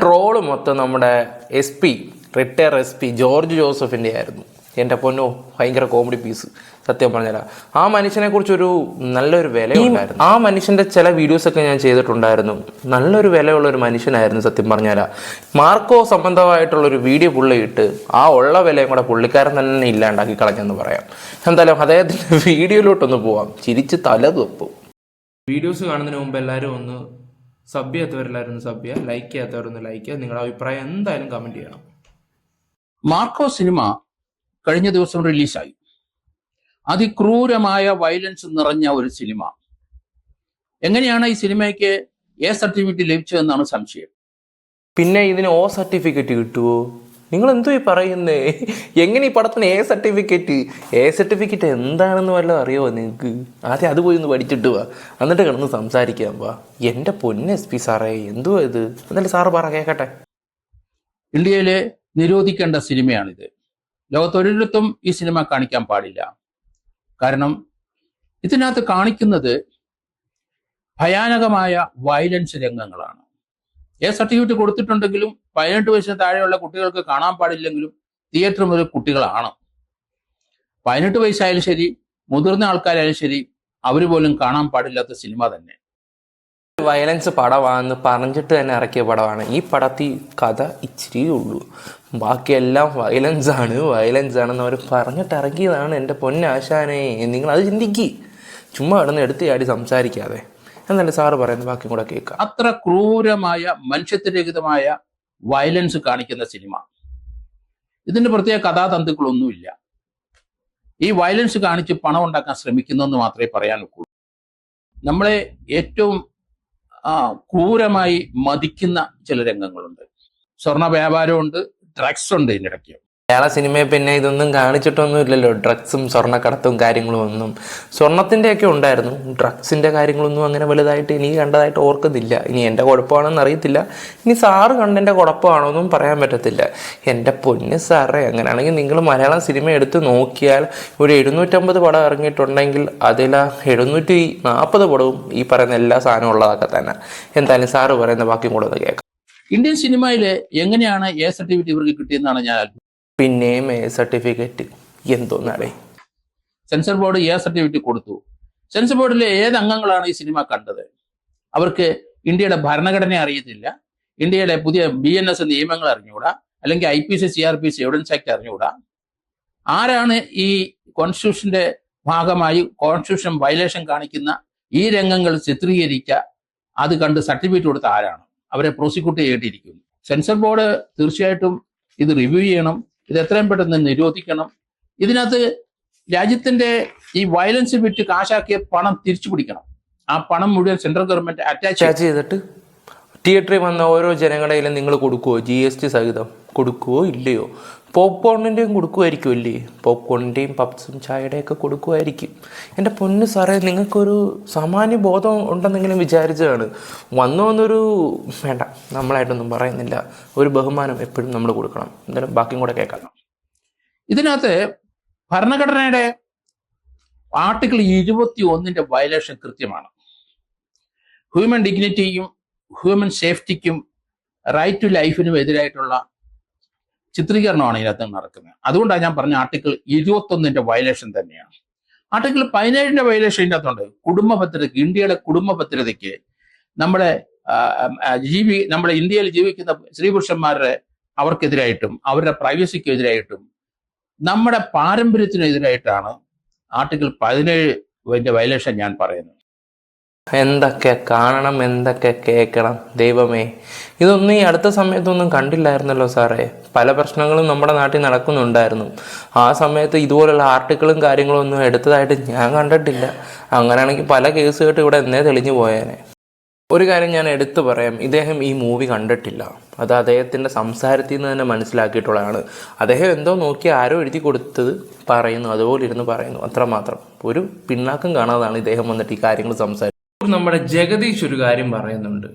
Troll മൊത്തം നമ്മുടെ retire S P George ജോസഫിൻ്റെ ആയിരുന്നു. എൻ്റെ പൊന്നോ, ഭയങ്കര കോമഡി പീസ്. സത്യം പറഞ്ഞുതരാം, ആ മനുഷ്യനെ കുറിച്ചൊരു നല്ലൊരു വിലയുണ്ടായിരുന്നു. ആ മനുഷ്യൻ്റെ ചില വീഡിയോസൊക്കെ ഞാൻ ചെയ്തിട്ടുണ്ടായിരുന്നു. നല്ലൊരു വിലയുള്ളൊരു മനുഷ്യനായിരുന്നു സത്യം പറഞ്ഞുതരാം. മാർക്കോ സംബന്ധമായിട്ടുള്ളൊരു വീഡിയോ പുള്ളിയിട്ട് ആ ഉള്ള വിലയും കൂടെ പുള്ളിക്കാരൻ തന്നെ ഇല്ലാണ്ടാക്കി കളഞ്ഞെന്ന് പറയാം. എന്തായാലും അദ്ദേഹത്തിൻ്റെ വീഡിയോയിലോട്ടൊന്ന് പോവാം. ചിരിച്ച് തല തൊപ്പും. വീഡിയോസ് കാണുന്നതിന് മുമ്പ് എല്ലാവരും ഒന്ന് സബ് ചെയ്യാത്തവരെല്ലാവരും ഒന്ന് സബ് ചെയ്യുക, ലൈക്ക് ചെയ്യാത്തവരൊന്ന് ലൈക്ക് ചെയ്യുക. നിങ്ങളുടെ അഭിപ്രായം എന്തായാലും കമൻറ്റ് ചെയ്യണം. മാർക്കോ സിനിമ കഴിഞ്ഞ ദിവസം റിലീസായി. അതിക്രൂരമായ വയലൻസ് നിറഞ്ഞ ഒരു സിനിമ. എങ്ങനെയാണ് ഈ സിനിമയ്ക്ക് എ സർട്ടിഫിക്കറ്റ് ലഭിച്ചതെന്നാണ് സംശയം. പിന്നെ ഇതിന് ഒ സർട്ടിഫിക്കറ്റ് കിട്ടുമോ? നിങ്ങൾ എന്തോ ഈ പറയുന്നേ? എങ്ങനെ ഈ പടത്തിന് എ സർട്ടിഫിക്കറ്റ് എന്താണെന്ന് വല്ലതും അറിയുമോ നിങ്ങൾക്ക്? ആദ്യം അത് പോയി ഒന്ന് പഠിച്ചിട്ട് വാ, എന്നിട്ട് കിടന്ന് സംസാരിക്കാൻ വാ. എൻ്റെ പൊന്ന് SP സാറേ, എന്തുവാ ഇത്? എന്നാലും സാറ് പറ കേൾക്കട്ടെ. ഇന്ത്യയിലെ നിരോധിക്കേണ്ട സിനിമയാണിത്. ലോകത്തൊരിടത്തും ഈ സിനിമ കാണിക്കാൻ പാടില്ല. കാരണം ഇതിനകത്ത് കാണിക്കുന്നത് ഭയാനകമായ വയലൻസ് രംഗങ്ങളാണ്. എ സർട്ടിഫിക്കറ്റ് കൊടുത്തിട്ടുണ്ടെങ്കിലും 18 വയസ്സിന് താഴെയുള്ള കുട്ടികൾക്ക് കാണാൻ പാടില്ലെങ്കിലും തിയേറ്റർ മുതൽ കുട്ടികളാണ്. 18 വയസ്സായാലും ശരി, മുതിർന്ന ആൾക്കാരായാലും ശരി, അവർ പോലും കാണാൻ പാടില്ലാത്ത സിനിമ തന്നെ. വയലൻസ് പടമാണെന്ന് പറഞ്ഞിട്ട് തന്നെ ഇറക്കിയ പടമാണ്. ഈ പടത്തിൽ കഥ ഇച്ചിരിയേ ഉള്ളൂ, ബാക്കിയെല്ലാം വയലൻസ് ആണെന്ന് അവർ പറഞ്ഞിട്ട് ഇറക്കിയതാണ്. എൻ്റെ പൊന്നാശാനെ, നിങ്ങളത് ചിന്തിക്ക്. ചുമ്മാ കിടന്ന് എടുത്ത് ചാടി സംസാരിക്കാതെ. എന്നാലും സാറ് പറയുന്നത് ബാക്കി കൂടെ കേൾക്കാം. അത്ര ക്രൂരമായ മനുഷ്യത്വരഹിതമായ വയലൻസ് കാണിക്കുന്ന സിനിമ. ഇതിന്റെ പ്രത്യേക കഥാതന്തുക്കളൊന്നുമില്ല. ഈ വയലൻസ് കാണിച്ച് പണം ഉണ്ടാക്കാൻ ശ്രമിക്കുന്നെന്ന് മാത്രമേ പറയാനൊക്കുള്ളൂ. നമ്മളെ ഏറ്റവും ക്രൂരമായി മതിക്കുന്ന ചില രംഗങ്ങളുണ്ട്. സ്വർണ്ണ വ്യാപാരമുണ്ട്, ഡ്രഗ്സ് ഉണ്ട് ഇതിനിടയ്ക്ക്. മലയാള സിനിമയെ പിന്നെ ഇതൊന്നും കാണിച്ചിട്ടൊന്നും ഇല്ലല്ലോ. ഡ്രഗ്സും സ്വർണ്ണക്കടത്തും കാര്യങ്ങളും ഒന്നും. സ്വർണത്തിൻ്റെയൊക്കെ ഉണ്ടായിരുന്നു, ഡ്രഗ്സിൻ്റെ കാര്യങ്ങളൊന്നും അങ്ങനെ വലുതായിട്ട് എനിക്ക് കണ്ടതായിട്ട് ഓർക്കുന്നില്ല. ഇനി എൻ്റെ കുഴപ്പമാണെന്ന് അറിയത്തില്ല, ഇനി സാറ് കണ്ടെൻ്റെ കുഴപ്പമാണോ എന്നും പറയാൻ പറ്റത്തില്ല. എൻ്റെ പൊന്ന് സാറേ, അങ്ങനെയാണെങ്കിൽ നിങ്ങൾ മലയാളം സിനിമ എടുത്ത് നോക്കിയാൽ ഒരു 750 പടം ഇറങ്ങിയിട്ടുണ്ടെങ്കിൽ അതിൽ 740 പടവും ഈ പറയുന്ന എല്ലാ സാധനവും ഉള്ളതൊക്കെ തന്നെ. എന്തായാലും സാറ് പറയുന്ന ബാക്കി കൂടെ ഒന്ന് കേൾക്കാം. ഇന്ത്യൻ സിനിമയിൽ എങ്ങനെയാണ് എ സർട്ടിഫിക്കറ്റ് ഇവർക്ക് കിട്ടിയെന്നാണ് ഞാൻ. പിന്നെയും എ സർട്ടിഫിക്കറ്റ് എന്തോന്നാടേ? സെൻസർ ബോർഡ് എ സർട്ടിഫിക്കറ്റ് കൊടുത്തു. സെൻസർ ബോർഡിലെ ഏത് അംഗങ്ങളാണ് ഈ സിനിമ കണ്ടത്? അവർക്ക് ഇന്ത്യയുടെ ഭരണഘടന അറിയത്തില്ല, ഇന്ത്യയുടെ പുതിയ BNS നിയമങ്ങൾ അറിഞ്ഞുകൂടാ, അല്ലെങ്കിൽ IPC CRPC എവിഡൻസ് ആക്ട് അറിഞ്ഞുകൂടാ. ആരാണ് ഈ കോൺസ്റ്റിറ്റ്യൂഷന്റെ ഭാഗമായി കോൺസ്റ്റിറ്റ്യൂഷൻ വയലേഷൻ കാണിക്കുന്ന ഈ രംഗങ്ങൾ ചിത്രീകരിക്കുക? അത് കണ്ട് സർട്ടിഫിക്കറ്റ് കൊടുത്ത ആരാണ്? അവരെ പ്രോസിക്യൂട്ട് ചെയ്യേണ്ടിയിരിക്കുന്നു. സെൻസർ ബോർഡ് തീർച്ചയായിട്ടും ഇത് റിവ്യൂ ചെയ്യണം. ഇത് എത്രയും പെട്ടെന്ന് നിരോധിക്കണം. ഇതിനകത്ത് രാജ്യത്തിന്റെ ഈ വയലൻസ് വിറ്റ് കാശാക്കിയ പണം തിരിച്ചു പിടിക്കണം. ആ പണം മുഴുവൻ സെൻട്രൽ ഗവൺമെന്റ് അറ്റാച്ച് ചെയ്തിട്ട് തിയേറ്ററിൽ വന്ന ഓരോ ജനങ്ങളുടെയിലും നിങ്ങൾ കൊടുക്കുമോ? GST സഹിതം കൊടുക്കുമോ ഇല്ലയോ? പോപ്കോണിൻ്റെയും കൊടുക്കുമായിരിക്കും അല്ലേ? പോപ്കോണിൻ്റെയും പപ്സും ചായയുടെയൊക്കെ കൊടുക്കുമായിരിക്കും. എൻ്റെ പൊന്ന് സാറേ, നിങ്ങൾക്കൊരു സാമാന്യ ബോധം ഉണ്ടെന്നെങ്കിലും വിചാരിച്ചതാണ്. വന്നൊരു വേണ്ട, നമ്മളായിട്ടൊന്നും പറയുന്നില്ല, ഒരു ബഹുമാനം എപ്പോഴും നമ്മൾ കൊടുക്കണം. എന്തായാലും ബാക്കിയും കൂടെ കേൾക്കാം. ഇതിനകത്ത് ഭരണഘടനയുടെ ആർട്ടിക്കിൾ 21 വയലേഷൻ കൃത്യമാണ്. ഹ്യൂമൻ ഡിഗ്നിറ്റിയും ഹ്യൂമൻ സേഫ്റ്റിക്കും റൈറ്റ് ടു ലൈഫിനും എതിരായിട്ടുള്ള ചിത്രീകരണമാണ് ഇതിനകത്ത് നടക്കുന്നത്. അതുകൊണ്ടാണ് ഞാൻ പറഞ്ഞ ആർട്ടിക്കിൾ 21 വയലേഷൻ തന്നെയാണ്. ആർട്ടിക്കിൾ 17 വയലേഷൻ ഇതിനകത്തുണ്ട്. കുടുംബ ഭദ്രതയ്ക്ക്, ഇന്ത്യയുടെ കുടുംബ ഭദ്രതയ്ക്ക്, നമ്മുടെ ഇന്ത്യയിൽ ജീവിക്കുന്ന സ്ത്രീ പുരുഷന്മാരുടെ അവർക്കെതിരായിട്ടും അവരുടെ പ്രൈവസിക്ക് എതിരായിട്ടും നമ്മുടെ പാരമ്പര്യത്തിനെതിരായിട്ടാണ് ആർട്ടിക്കിൾ 17 വയലേഷൻ ഞാൻ പറയുന്നത്. എന്തൊക്കെ കാണണം, എന്തൊക്കെ കേൾക്കണം ദൈവമേ. ഇതൊന്നും ഈ അടുത്ത സമയത്തൊന്നും കണ്ടില്ലായിരുന്നല്ലോ സാറേ. പല പ്രശ്നങ്ങളും നമ്മുടെ നാട്ടിൽ നടക്കുന്നുണ്ടായിരുന്നു. ആ സമയത്ത് ഇതുപോലുള്ള ആർട്ടിക്കിളും കാര്യങ്ങളും ഒന്നും എടുത്തതായിട്ട് ഞാൻ കണ്ടിട്ടില്ല. അങ്ങനെയാണെങ്കിൽ പല കേസുകെട്ട് ഇവിടെ എന്നേ തെളിഞ്ഞു പോയേനെ. ഒരു കാര്യം ഞാൻ എടുത്തു പറയാം, ഇദ്ദേഹം ഈ മൂവി കണ്ടിട്ടില്ല. അത് അദ്ദേഹത്തിൻ്റെ സംസാരത്തിൽ നിന്ന് തന്നെ മനസ്സിലാക്കിയിട്ടുള്ളതാണ്. അദ്ദേഹം എന്തോ നോക്കി ആരോ എഴുതി കൊടുത്തത് പറയുന്നു, അതുപോലെ ഇരുന്ന് പറയുന്നു, അത്രമാത്രം. ഒരു പിന്നാക്കം കാണാതാണ് ഇദ്ദേഹം വന്നിട്ട് ഈ കാര്യങ്ങൾ സംസാരിക്കുന്നത്. നമ്മുടെ ജഗദീഷ് ഒരു കാര്യം പറയുന്നുണ്ട്.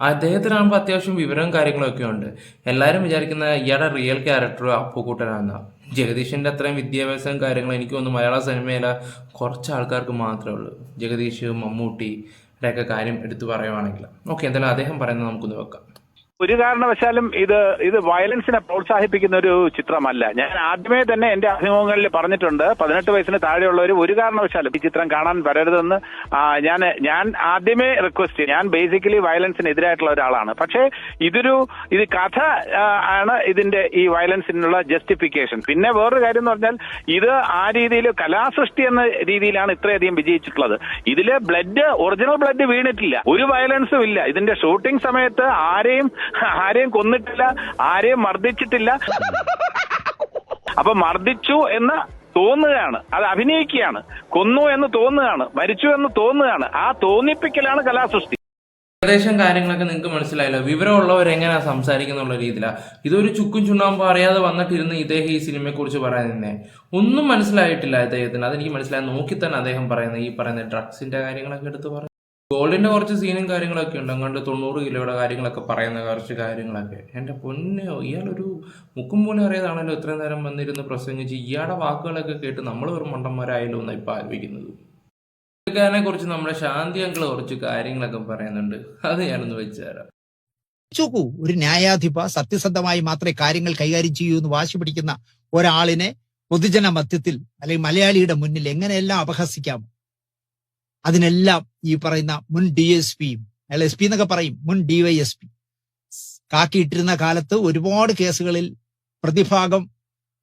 അദ്ദേഹത്തിനാകുമ്പോൾ അത്യാവശ്യം വിവരവും കാര്യങ്ങളൊക്കെ ഉണ്ട്. എല്ലാവരും വിചാരിക്കുന്ന ഇയാളുടെ റിയൽ ക്യാരക്ടർ അപ്പുക്കുട്ടനാണെന്നാണ്. ജഗദീഷിൻ്റെ അത്രയും വിദ്യാഭ്യാസവും കാര്യങ്ങളും എനിക്ക് തോന്നുന്നു മലയാള സിനിമയിലെ കുറച്ച് ആൾക്കാർക്ക് മാത്രമേ ഉള്ളൂ. ജഗദീഷ്, മമ്മൂട്ടി ഒക്കെ കാര്യം എടുത്തു പറയുവാണെങ്കിൽ. ഓക്കെ, എന്തായാലും അദ്ദേഹം പറയുന്നത് നമുക്കൊന്ന് വെക്കാം. ഒരു കാരണവശാലും ഇത് വയലൻസിനെ പ്രോത്സാഹിപ്പിക്കുന്ന ഒരു ചിത്രമല്ല. ഞാൻ ആദ്യമേ തന്നെ എന്റെ അഭിമുഖങ്ങളിൽ പറഞ്ഞിട്ടുണ്ട്, 18 വയസ്സിന് താഴെയുള്ളവർ ഒരു കാരണവശാലും ഈ ചിത്രം കാണാൻ വരരുതെന്ന് ഞാൻ ആദ്യമേ റിക്വസ്റ്റ് ചെയ്യും. ഞാൻ ബേസിക്കലി വയലൻസിനെതിരായിട്ടുള്ള ഒരാളാണ്. പക്ഷേ ഇത് കഥ ആണ് ഇതിന്റെ ഈ വയലൻസിനുള്ള ജസ്റ്റിഫിക്കേഷൻ. പിന്നെ വേറൊരു കാര്യം എന്ന് പറഞ്ഞാൽ ഇത് ആ രീതിയിൽ കലാസൃഷ്ടി എന്ന രീതിയിലാണ് ഇത്രയധികം വിജയിച്ചിട്ടുള്ളത്. ഇതില് ഒറിജിനൽ ബ്ലഡ് വീണിട്ടില്ല, ഒരു വയലൻസും ഇല്ല. ഇതിന്റെ ഷൂട്ടിംഗ് സമയത്ത് ആരെയും കൊന്നിട്ടില്ല, ആരെയും മർദ്ദിച്ചിട്ടില്ല. അപ്പൊ മർദ്ദിച്ചു എന്ന് തോന്നുകയാണ്, അത് അഭിനയിക്കുകയാണ്. കൊന്നു എന്ന് തോന്നുകയാണ്, മരിച്ചു എന്ന് തോന്നുകയാണ്. ആ തോന്നിപ്പിക്കലാണ് കലാസൃഷ്ടി. ഏകദേശം കാര്യങ്ങളൊക്കെ നിങ്ങൾക്ക് മനസ്സിലായല്ലോ. വിവരമുള്ളവരെങ്ങനെയാ സംസാരിക്കുന്നുള്ള രീതിയിലാണ്. ഇതൊരു ചുക്കും ചുണ്ണാമ്പും അറിയാതെ വന്നിട്ടിരുന്ന് ഇദ്ദേഹം ഈ സിനിമയെ കുറിച്ച് പറയാൻ തന്നെ ഒന്നും മനസ്സിലായിട്ടില്ല അദ്ദേഹത്തിന്. അതെനിക്ക് മനസ്സിലായി. നോക്കി തന്നെ അദ്ദേഹം പറയുന്നത് ഈ പറയുന്ന ഡ്രഗ്സിന്റെ കാര്യങ്ങളൊക്കെ എടുത്ത് പറയും. ഗോൾഡിന്റെ കുറച്ച് സീനും കാര്യങ്ങളൊക്കെ ഉണ്ട്. അങ്ങോട്ട് 90 കിലോയുടെ കാര്യങ്ങളൊക്കെ പറയുന്ന കുറച്ച് കാര്യങ്ങളൊക്കെ. എന്റെ പൊന്നോ, ഇയാളൊരു മുക്കും പോലും അറിയാതാണല്ലോ ഇത്രയും നേരം വന്നിരുന്ന് പ്രസംഗിച്ച്. ഇയാളുടെ വാക്കുകളൊക്കെ കേട്ട് നമ്മൾ വെറും മണ്ടന്മാരായാലോ എന്നാണ് ഇപ്പൊ ആലോചിക്കുന്നത്. പുള്ളിക്കാരനെ കുറിച്ച് നമ്മുടെ ശാന്തി അങ്കിള് കുറച്ച് കാര്യങ്ങളൊക്കെ പറയുന്നുണ്ട്. അത് ഞാനൊന്ന് വെച്ചുതരാം. ചോക്കൂ, ഒരു ന്യായാധിപ സത്യസന്ധമായി മാത്രമേ കാര്യങ്ങൾ കൈകാര്യം ചെയ്യൂ എന്ന് വാശി പിടിക്കുന്ന ഒരാളിനെ പൊതുജന മധ്യത്തിൽ അല്ലെങ്കിൽ മലയാളിയുടെ മുന്നിൽ എങ്ങനെയെല്ലാം അപഹസിക്കാം. അതിനെല്ലാം ഈ പറയുന്ന മുൻ DSPയും അയാൾ SP എന്നൊക്കെ പറയും, മുൻ DYSP കാക്കിയിട്ടിരുന്ന കാലത്ത് ഒരുപാട് കേസുകളിൽ പ്രതിഭാഗം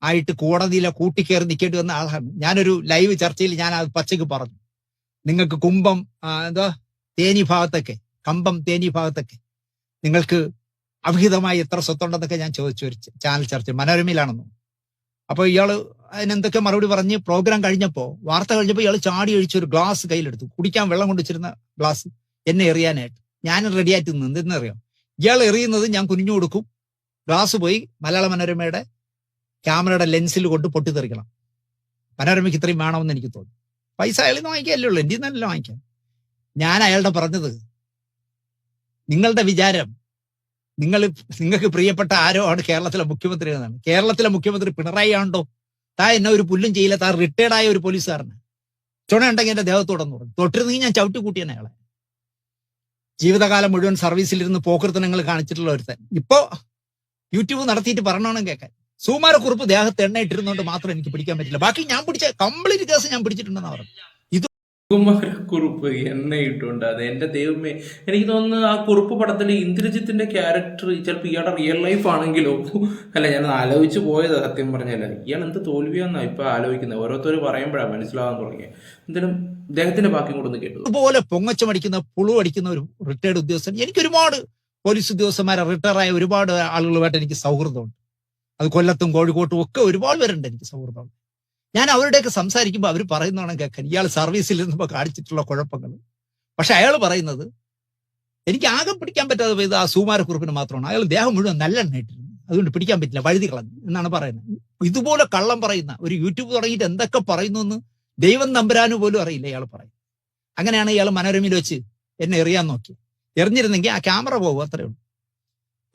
ആയിട്ട് കോടതിയിലെ കൂട്ടിക്കയറി നിൽക്കേണ്ടി വന്ന ആളാണ്. ഞാനൊരു ലൈവ് ചർച്ചയിൽ ഞാൻ അത് പച്ചയ്ക്ക് പറഞ്ഞു. നിങ്ങൾക്ക് കമ്പം തേനി ഭാഗത്തൊക്കെ നിങ്ങൾക്ക് അവിഹിതമായി എത്ര സ്വത്തുണ്ടെന്നൊക്കെ ഞാൻ ചോദിച്ചു ഒരു ചാനൽ ചർച്ച, മനോരമയിലാണെന്നു. അപ്പൊ ഇയാള് അതിനെന്തൊക്കെ മറുപടി പറഞ്ഞ് പ്രോഗ്രാം കഴിഞ്ഞപ്പോ, വാർത്ത കഴിഞ്ഞപ്പോ ഇയാൾ ചാടി ഒഴിച്ച് ഒരു ഗ്ലാസ് കയ്യിലെടുത്തു, കുടിക്കാൻ വെള്ളം കൊണ്ടുവച്ചിരുന്ന ഗ്ലാസ്, എന്നെ എറിയാനായിട്ട്. ഞാൻ റെഡിയായിട്ട് നിന്ന് എന്തെന്നറിയാം, ഇയാൾ എറിയുന്നത് ഞാൻ കുനിഞ്ഞു കൊടുക്കും, ഗ്ലാസ് പോയി മലയാള മനോരമയുടെ ക്യാമറയുടെ ലെൻസിൽ കൊണ്ട് പൊട്ടിത്തെറിക്കണം. മനോരമയ്ക്ക് ഇത്രയും വേണമെന്ന് എനിക്ക് തോന്നി. പൈസ അയാളിൽ നിന്ന് വാങ്ങിക്കാനല്ലേ ഉള്ളൂ, എൻ്റെ നല്ല വാങ്ങിക്കാൻ. ഞാൻ അയാളുടെ പറഞ്ഞത്, നിങ്ങളുടെ വിചാരം നിങ്ങൾക്ക് പ്രിയപ്പെട്ട ആരോ ആണ് കേരളത്തിലെ മുഖ്യമന്ത്രി എന്നാണ്. കേരളത്തിലെ മുഖ്യമന്ത്രി പിണറായി ആണോ? എന്നെ ഒരു പുല്ലും ചെയ്യില്ല, റിട്ടയർഡായ ഒരു പോലീസുകാരന് ചുണയുണ്ടെങ്കിൽ എന്റെ ദേഹത്തോടെന്ന് പറഞ്ഞു. തൊട്ടിരുന്നെങ്കിൽ ഞാൻ ചവിട്ടി കൂട്ടിയാണ് അയാളെ. ജീവിതകാലം മുഴുവൻ സർവീസിലിരുന്ന് പോക്കൃത്തനങ്ങൾ കാണിച്ചിട്ടുള്ള ഒരുത്തൻ ഇപ്പോ യൂട്യൂബ് നടത്തിയിട്ട് പറഞ്ഞോണം കേൾക്കാൻ. സുകുമാരക്കുറുപ്പ് ദേഹത്ത് എണ്ണ ഇട്ടിരുന്നോണ്ട് മാത്രം എനിക്ക് പിടിക്കാൻ പറ്റില്ല, ബാക്കി ഞാൻ പിടിച്ച കംപ്ലീറ്റ് കേസ് ഞാൻ പിടിച്ചിട്ടുണ്ടെന്ന് പറഞ്ഞു. കുറുപ്പ് എണ്ണയിട്ടുണ്ട്. അത് എന്റെ ദൈവമേ, എനിക്ക് തോന്നുന്നു ആ കുറുപ്പ് പടത്തിൽ ഇന്ദ്രജിത്തിന്റെ ക്യാരക്ടർ ചിലപ്പോൾ ഇയാളുടെ റിയൽ ലൈഫ് ആണെങ്കിലോ. അല്ല, ഞാൻ ആലോചിച്ച് പോയത് സത്യം പറഞ്ഞല്ല. ഇയാൾ എന്ത് തോൽവിയാന്നാ ഇപ്പൊ ആലോചിക്കുന്നത്. ഓരോരുത്തർ പറയുമ്പോഴാണ് മനസ്സിലാവാൻ തുടങ്ങിയത്. എന്തായാലും അദ്ദേഹത്തിന്റെ ബാക്കി കൂടെ ഒന്ന് കേട്ടു. അതുപോലെ പൊങ്ങച്ചമടിക്കുന്ന പുളു അടിക്കുന്ന ഒരു റിട്ടയർഡ് ഉദ്യോഗസ്ഥൻ, എനിക്ക് ഒരുപാട് പോലീസ് ഉദ്യോഗസ്ഥന്മാരെ റിട്ടയറായ ഒരുപാട് ആളുകളുമായിട്ട് എനിക്ക് സൗഹൃദമുണ്ട്. അത് കൊല്ലത്തും കോഴിക്കോട്ടും ഒക്കെ ഒരുപാട് പേരുണ്ട് എനിക്ക് സൗഹൃദമുണ്ട്. ഞാൻ അവരുടെയൊക്കെ സംസാരിക്കുമ്പോൾ അവർ പറയുന്നതാണ് കേൾക്കാൻ, ഇയാൾ സർവീസിൽ ഇരുന്നപ്പോൾ കാണിച്ചിട്ടുള്ള കുഴപ്പങ്ങൾ. പക്ഷെ അയാൾ പറയുന്നത് എനിക്ക് ആകെ പിടിക്കാൻ പറ്റാതെ പോയത് ആ സുകുമാരക്കുറുപ്പിന് മാത്രമാണ്. അയാൾ ദേഹം മുഴുവൻ നല്ലെണ്ണ ഇട്ടിരുന്നു, അതുകൊണ്ട് പിടിക്കാൻ പറ്റില്ല, വഴുതി കളഞ്ഞു എന്നാണ് പറയുന്നത്. ഇതുപോലെ കള്ളം പറയുന്ന ഒരു യൂട്യൂബ് തുടങ്ങിയിട്ട് എന്തൊക്കെ പറയുന്നു എന്ന് ദൈവം തമ്പുരാനു പോലും അറിയില്ല ഇയാൾ പറയും. അങ്ങനെയാണ് ഇയാൾ മനോരമയിൽ വെച്ച് എന്നെ എറിയാൻ നോക്കി. എറിഞ്ഞിരുന്നെങ്കിൽ ആ ക്യാമറ പോകും, അത്രേ ഉള്ളൂ.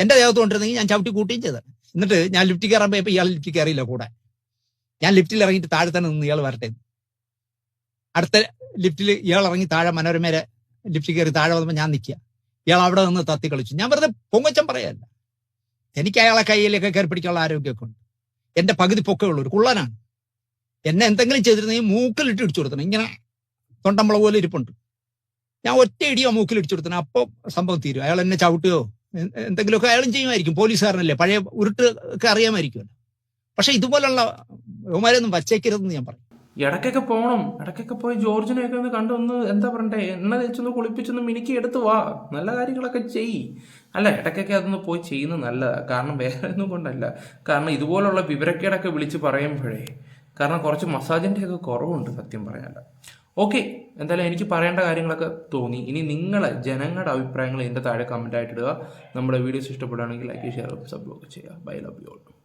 എന്റെ ദേഹത്ത് കൊണ്ടിരുന്നെങ്കിൽ ഞാൻ ചവിട്ടി കൂട്ടുകയും ചെയ്തത്. എന്നിട്ട് ഞാൻ ലിഫ്റ്റ് കയറാൻ പോയപ്പോൾ ഇയാൾ ലിഫ്റ്റ് കയറിയില്ല കൂടെ. ഞാൻ ലിഫ്റ്റിൽ ഇറങ്ങിയിട്ട് താഴെ തന്നെ നിന്ന് ഇയാൾ വരട്ടെ. അടുത്ത ലിഫ്റ്റിൽ ഇയാൾ ഇറങ്ങി താഴെ മനോരമയുടെ ലിഫ്റ്റിൽ കയറി താഴെ വന്നപ്പോൾ ഞാൻ നിൽക്കുക. ഇയാൾ അവിടെ നിന്ന് തത്തി കളിച്ചു. ഞാൻ വെറുതെ പൊങ്ങച്ചം പറയല്ല, എനിക്ക് അയാളെ കയ്യിലൊക്കെ കയറി പിടിക്കാനുള്ള ആരോഗ്യമൊക്കെ ഉണ്ട്. എന്റെ പകുതി പൊക്കേ ഉള്ളൂ, ഒരു കുള്ളനാണ്. എന്നെ എന്തെങ്കിലും ചെയ്തിരുന്നെങ്കിൽ മൂക്കിലിട്ട് ഇടിച്ചു കൊടുത്തണം. ഇങ്ങനെ തൊണ്ടമ്പള പോലെ ഇരിപ്പുണ്ട്. ഞാൻ ഒറ്റ ഇടിയോ മൂക്കിലിടിച്ചു കൊടുത്തണം, അപ്പോൾ സംഭവം തീരും. അയാൾ എന്നെ ചവിട്ടുകയോ എന്തെങ്കിലുമൊക്കെ അയാളും ചെയ്യുമായിരിക്കും, പോലീസുകാരനല്ലേ, പഴയ ഉരുട്ട് ഒക്കെ അറിയാമായിരിക്കുമല്ലോ. പക്ഷെ ഇതുപോലുള്ള ബഹുമാനൊന്നും വച്ചേക്കരുതെന്ന് ഞാൻ പറയും. ഇടയ്ക്കൊക്കെ പോകണം, ഇടയ്ക്കൊക്കെ പോയി ജോർജിനെയൊക്കെ ഒന്ന് കണ്ടൊന്ന് എന്താ പറയണ്ടേ, എണ്ണ തേച്ചൊന്ന് കുളിപ്പിച്ചൊന്ന് മിനുക്കി എടുത്ത് വാ, നല്ല കാര്യങ്ങളൊക്കെ ചെയ്യ്. അല്ല, ഇടയ്ക്കൊക്കെ അതൊന്ന് പോയി ചെയ്യുന്നത് നല്ലതാണ്. കാരണം വേറെ ഒന്നും കൊണ്ടല്ല, കാരണം ഇതുപോലുള്ള വിവരക്കേടൊക്കെ വിളിച്ച് പറയുമ്പോഴേ, കാരണം കുറച്ച് മസാജിൻ്റെ ഒക്കെ കുറവുണ്ട് സത്യം പറയാനല്ല. ഓക്കെ, എന്തായാലും എനിക്ക് പറയേണ്ട കാര്യങ്ങളൊക്കെ തോന്നി. ഇനി നിങ്ങളെ ജനങ്ങളുടെ അഭിപ്രായങ്ങൾ ഇതിൻ്റെ താഴെ കമൻ്റ് ആയിട്ട് ഇടുക. നമ്മുടെ വീഡിയോസ് ഇഷ്ടപ്പെടുകയാണെങ്കിൽ ലൈക്ക്, ഷെയർ, സബ്സ്ക്രൈബ് ചെയ്യുക. Bye, love you all.